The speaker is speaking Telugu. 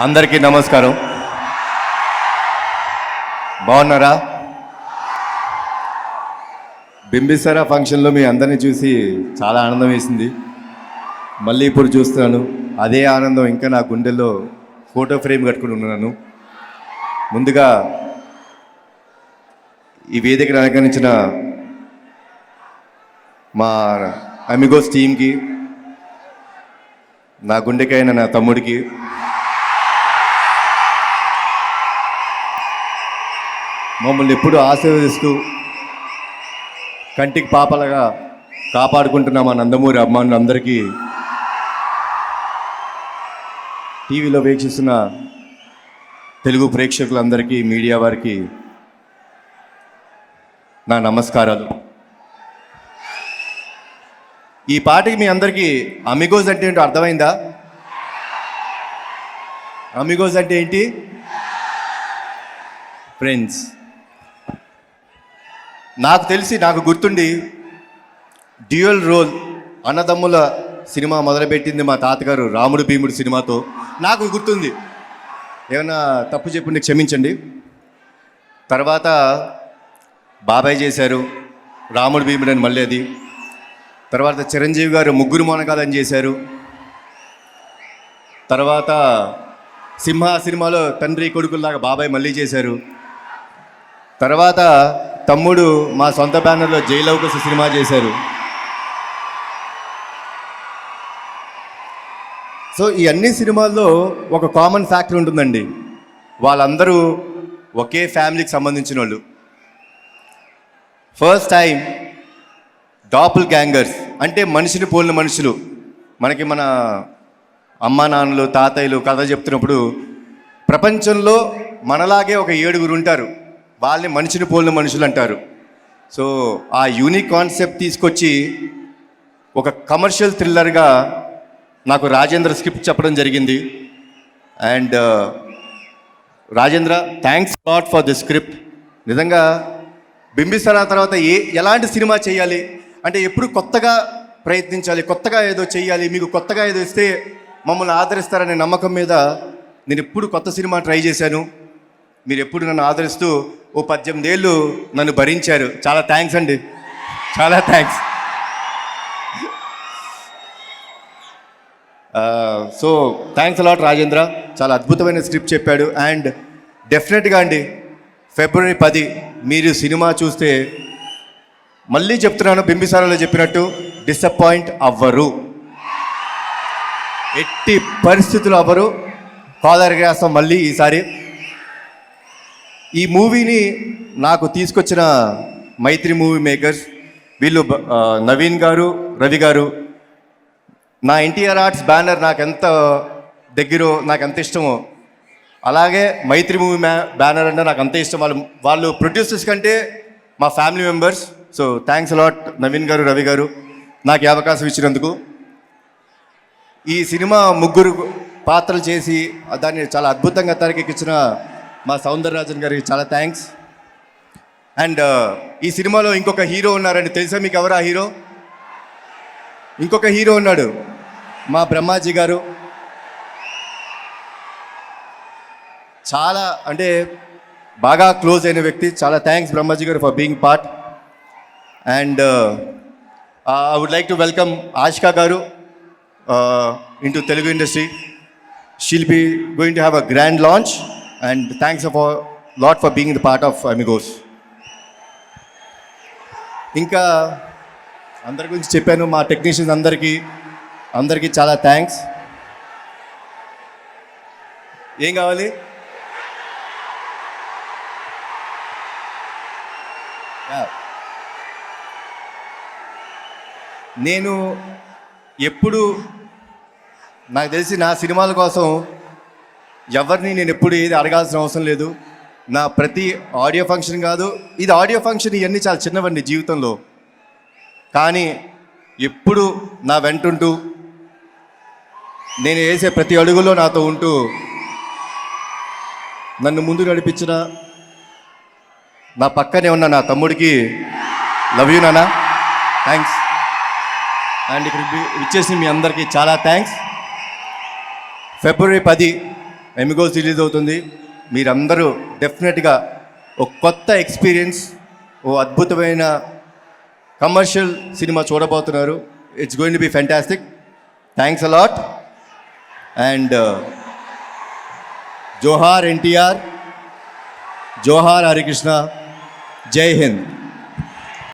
అందరికీ నమస్కారం. బాగున్నారా? బింబిసారా ఫంక్షన్లో మీ అందరినీ చూసి చాలా ఆనందం వేసింది. మళ్ళీ ఇప్పుడు చూస్తున్నాను, అదే ఆనందం ఇంకా నా గుండెల్లో ఫోటో ఫ్రేమ్ కట్టుకుని ఉన్నాను. ముందుగా ఈ వేదికను అలంకరించిన మా అమిగోస్ టీమ్కి, నా గుండెకైన నా తమ్ముడికి, మమ్మల్ని ఎప్పుడు ఆశీర్వదిస్తూ కంటికి పాపలుగా కాపాడుకుంటున్న మా నందమూరి అభిమానులందరికీ, టీవీలో వీక్షిస్తున్న తెలుగు ప్రేక్షకులందరికీ, మీడియా వారికి నా నమస్కారాలు. ఈ పాటకి మీ అందరికీ అమిగోస్ అంటే ఏంటో అర్థమైందా? అమిగోస్ అంటే ఏంటి? ఫ్రెండ్స్. నాకు గుర్తుండి డ్యూయల్ రోల్ అన్నదమ్ముల సినిమా మొదలుపెట్టింది మా తాతగారు రాముడు భీముడు సినిమాతో. నాకు గుర్తుంది, ఏమైనా తప్పు చెప్పుంటే క్షమించండి. తర్వాత బాబాయ్ చేశారు రాముడు భీముడు అని, మళ్ళీ అది. తర్వాత చిరంజీవి గారు ముగ్గురు మొనగాలని చేశారు. తర్వాత సింహ సినిమాలో తండ్రి కొడుకుల్లాగా బాబాయ్ మళ్ళీ చేశారు. తర్వాత తమ్ముడు మా సొంత బ్యానర్లో జైలవకుశ సినిమా చేశారు. సో ఈ అన్ని సినిమాల్లో ఒక కామన్ ఫ్యాక్టర్ ఉంటుందండి, వాళ్ళందరూ ఒకే ఫ్యామిలీకి సంబంధించిన వాళ్ళు. ఫస్ట్ టైం డాపుల్ గ్యాంగర్స్ అంటే మనిషిని పోలిన మనుషులు. మనకి మన అమ్మా నాన్నలు తాతయ్యలు కథ చెప్తున్నప్పుడు ప్రపంచంలో మనలాగే ఒక 7 ఉంటారు, వాళ్ళని మనిషిని పోలిన మనుషులు అంటారు. సో ఆ యూనిక్ కాన్సెప్ట్ తీసుకొచ్చి ఒక కమర్షియల్ థ్రిల్లర్గా నాకు రాజేంద్ర స్క్రిప్ట్ చెప్పడం జరిగింది. And Rajendra, thanks lot for the script. నిజంగా బింబిసారా తర్వాత ఎలాంటి సినిమా చేయాలి అంటే ఎప్పుడు కొత్తగా ప్రయత్నించాలి, కొత్తగా ఏదో చేయాలి, మీకు కొత్తగా ఏదో ఇస్తే మమ్మల్ని ఆదరిస్తారనే నమ్మకం మీద నేను ఎప్పుడు కొత్త సినిమా ట్రై చేశాను. మీరు ఎప్పుడు నన్ను ఆదరిస్తూ 18 ఏళ్ళు నన్ను భరించారు. చాలా థ్యాంక్స్ అండి, చాలా thanks. So thanks a lot Rajendra, చాలా అద్భుతమైన స్క్రిప్ట్ చెప్పాడు. అండ్ డెఫినెట్గా అండి, ఫిబ్రవరి 10 మీరు సినిమా చూస్తే, మళ్ళీ చెప్తున్నాను, బింబిసారాలో చెప్పినట్టు డిసప్పాయింట్ అవ్వరు, ఎట్టి పరిస్థితులు అవ్వరు. కాదరగాస్తాం మళ్ళీ ఈసారి. ఈ మూవీని నాకు తీసుకొచ్చిన మైత్రి మూవీ మేకర్స్, వీళ్ళు నవీన్ గారు, రవి గారు. నా ఎన్టీఆర్ ఆర్ట్స్ బ్యానర్ నాకు ఎంత దగ్గరో, నాకు ఎంత ఇష్టమో, అలాగే మైత్రి మూవీ బ్యానర్ అంటే నాకు అంతే ఇష్టం. వాళ్ళు ప్రొడ్యూసర్స్ కంటే మా family members. So thanks a lot Naveen గారు, రవి గారు, నాకు ఈ అవకాశం ఇచ్చినందుకు. ఈ సినిమా 3 పాత్రలు చేసి దాన్ని చాలా అద్భుతంగా తెరకెక్కించిన మా సౌందరరాజన్ గారికి చాలా థ్యాంక్స్. అండ్ ఈ సినిమాలో ఇంకొక హీరో ఉన్నారండి, తెలుసా మీకు ఎవరు ఆ హీరో? ఇంకొక హీరో ఉన్నాడు, మా బ్రహ్మాజీ గారు. చాలా అంటే బాగా క్లోజ్ అయిన వ్యక్తి. చాలా thanks Brahmaji garu for being part. And I would like to welcome Ashika garu into Telugu industry. She'll be going to have a grand launch. And thanks a lot for being the part of Amigos. ఇంకా అందరి గురించి చెప్పాను, మా టెక్నీషియన్స్ అందరికీ చాలా థ్యాంక్స్. ఏం కావాలి? నేను ఎప్పుడు, నాకు తెలిసి నా సినిమాల కోసం ఎవరిని నేను ఎప్పుడు ఏది అడగాల్సిన అవసరం లేదు. నా ప్రతి ఆడియో ఫంక్షన్ కాదు, ఇది ఆడియో ఫంక్షన్, ఇవన్నీ చాలా చిన్నవండి జీవితంలో, కానీ ఎప్పుడు నా వెంటుంటూ, నేను వేసే ప్రతి అడుగులో నాతో ఉంటూ నన్ను ముందు నడిపించిన నా పక్కనే ఉన్న నా తమ్ముడికి లవ్ యూ నాన్న, థ్యాంక్స్. అండ్ ఇక్కడ ఇచ్చేసి మీ అందరికీ చాలా థ్యాంక్స్. ఫిబ్రవరి 10 ఎమిగోస్ రిలీజ్ అవుతుంది. మీరందరూ డెఫినెట్గా ఒక కొత్త ఎక్స్పీరియన్స్, ఓ అద్భుతమైన కమర్షియల్ సినిమా చూడబోతున్నారు. It's going to be fantastic. Thanks a lot. And జోహార్ ఎన్టీఆర్, జోహార్ హరికృష్ణ, జై హింద్.